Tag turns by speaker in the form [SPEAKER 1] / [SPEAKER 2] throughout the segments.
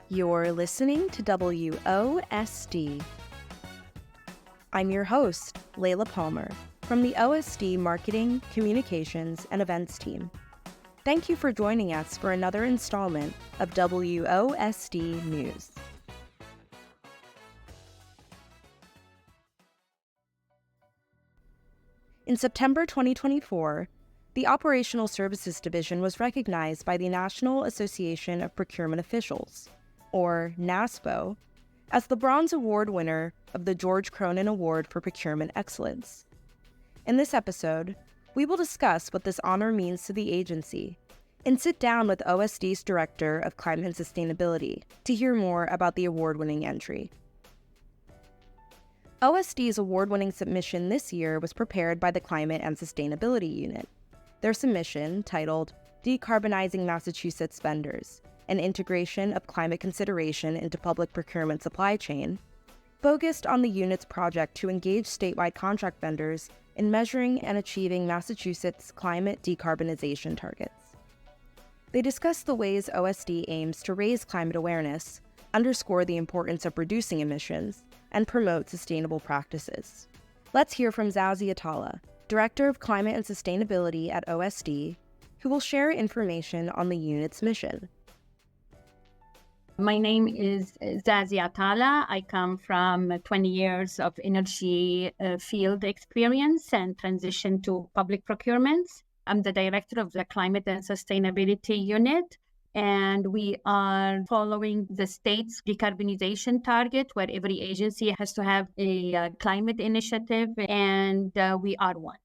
[SPEAKER 1] You're listening to WOSD. I'm your host, Layla Palmer, from the OSD Marketing, Communications, and Events team. Thank you for joining us for another installment of WOSD News. In September 2024, the Operational Services Division was recognized by the National Association of Procurement Officials, or NASPO, as the Bronze Award winner of the George Cronin Award for Procurement Excellence. In this episode, we will discuss what this honor means to the agency and sit down with OSD's Director of Climate and Sustainability to hear more about the award-winning entry. OSD's award-winning submission this year was prepared by the Climate and Sustainability Unit. Their submission, titled Decarbonizing Massachusetts Vendors, an Integration of Climate Consideration into Public Procurement Supply Chain, focused on the unit's project to engage statewide contract vendors in measuring and achieving Massachusetts' climate decarbonization targets. They discussed the ways OSD aims to raise climate awareness, underscore the importance of reducing emissions, and promote sustainable practices. Let's hear from Zazy Atallah, Director of Climate and Sustainability at OSD, who will share information on the unit's mission.
[SPEAKER 2] My name is Zazy Atallah. I come from 20 years of energy field experience and transition to public procurements. I'm the Director of the Climate and Sustainability Unit, and we are following the state's decarbonization target, where every agency has to have a climate initiative, and we are one.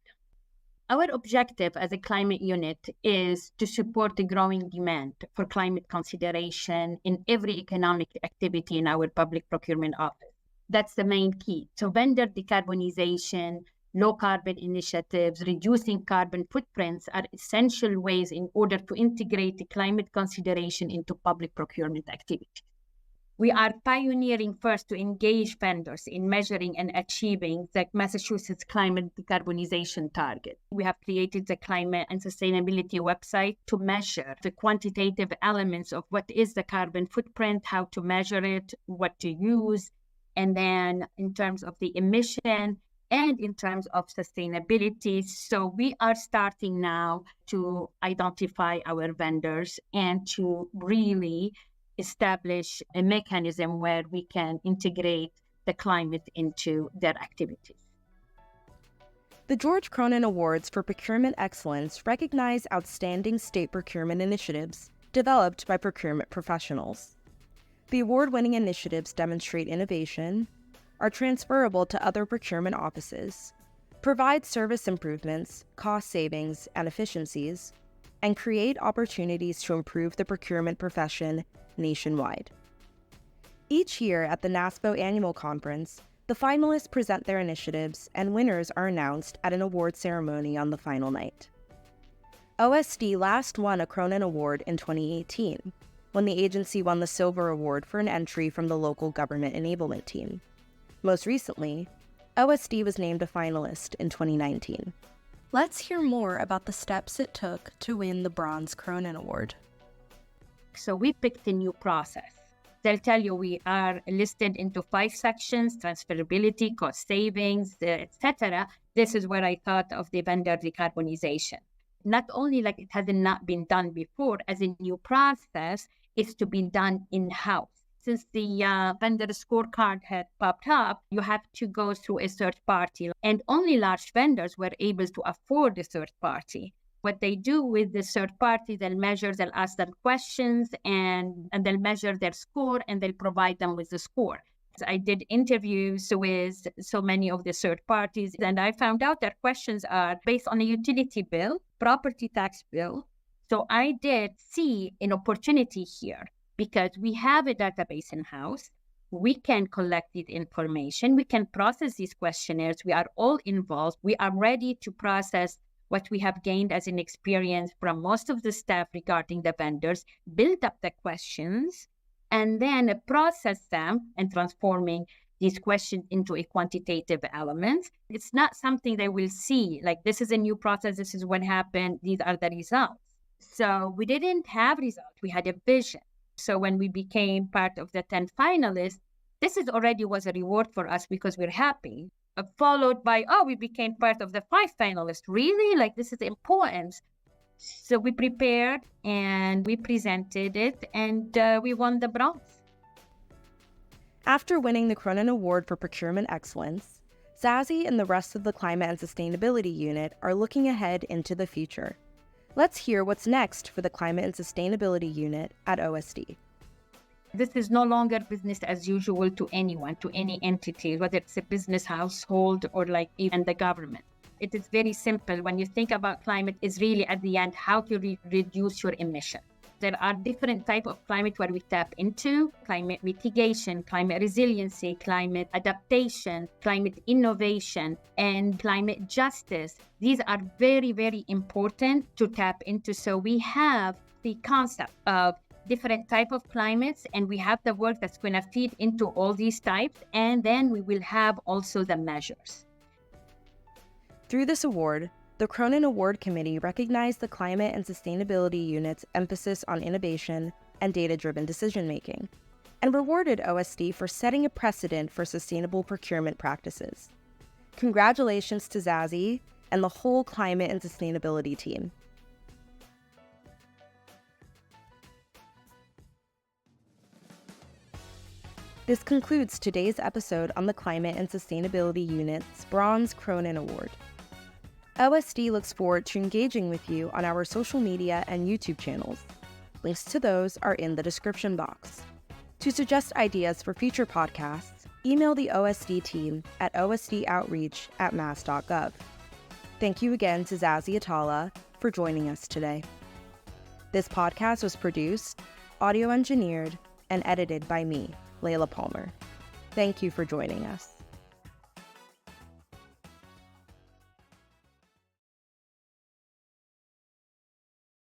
[SPEAKER 2] Our objective as a climate unit is to support the growing demand for climate consideration in every economic activity in our public procurement office. That's the main key. So vendor decarbonization, low carbon initiatives, reducing carbon footprints are essential ways in order to integrate the climate consideration into public procurement activities. We are pioneering first to engage vendors in measuring and achieving the Massachusetts climate decarbonization target. We have created the Climate and Sustainability website to measure the quantitative elements of what is the carbon footprint, how to measure it, what to use, and then in terms of the emission, and in terms of sustainability. So we are starting now to identify our vendors and to really establish a mechanism where we can integrate the climate into their activities.
[SPEAKER 1] The George Cronin Awards for Procurement Excellence recognize outstanding state procurement initiatives developed by procurement professionals. The award-winning initiatives demonstrate innovation, are transferable to other procurement offices, provide service improvements, cost savings, and efficiencies, and create opportunities to improve the procurement profession nationwide. Each year at the NASPO annual conference, the finalists present their initiatives and winners are announced at an award ceremony on the final night. OSD last won a Cronin Award in 2018, when the agency won the Silver Award for an entry from the local government enablement team. Most recently, OSD was named a finalist in 2019. Let's hear more about the steps it took to win the Bronze Cronin Award.
[SPEAKER 2] So we picked a new process. They'll tell you we are listed into 5 sections: transferability, cost savings, etc. This is where I thought of the vendor decarbonization. Not only like it has not been done before as a new process, it's to be done in-house. Since the vendor scorecard had popped up, you have to go through a third party, and only large vendors were able to afford a third party. What they do with the third party, they'll ask them questions and they'll measure their score and they'll provide them with the score. So I did interviews with so many of the third parties, and I found out that questions are based on a utility bill, property tax bill. So I did see an opportunity here because we have a database in-house. We can collect the information. We can process these questionnaires. We are all involved. We are ready to process what we have gained as an experience from most of the staff regarding the vendors, build up the questions, and then process them and transforming these questions into a quantitative element. It's not something they will see, like this is a new process, this is what happened, these are the results. So we didn't have results, we had a vision. So when we became part of the 10 finalists, this is already was a reward for us because we're happy. Followed by, we became part of the 5 finalists. Really? Like, this is important. So we prepared and we presented it, and we won the bronze.
[SPEAKER 1] After winning the Cronin Award for Procurement Excellence, Zazy and the rest of the Climate and Sustainability Unit are looking ahead into the future. Let's hear what's next for the Climate and Sustainability Unit at OSD.
[SPEAKER 2] This is no longer business as usual to anyone, to any entity, whether it's a business, household, or like even the government. It is very simple. When you think about climate, is really at the end how to reduce your emission. There are different types of climate where we tap into: climate mitigation, climate resiliency, climate adaptation, climate innovation, and climate justice. These are very, very important to tap into. So we have the concept of different type of climates, and we have the work that's going to feed into all these types, and then we will have also the measures.
[SPEAKER 1] Through this award, the Cronin Award Committee recognized the Climate and Sustainability Unit's emphasis on innovation and data-driven decision-making, and rewarded OSD for setting a precedent for sustainable procurement practices. Congratulations to Zazy and the whole Climate and Sustainability team. This concludes today's episode on the Climate and Sustainability Unit's Bronze Cronin Award. OSD looks forward to engaging with you on our social media and YouTube channels. Links to those are in the description box. To suggest ideas for future podcasts, email the OSD team at osdoutreach@mass.gov. Thank you again to Zazy Atallah for joining us today. This podcast was produced, audio engineered, and edited by me, Layla Palmer. Thank you for joining us.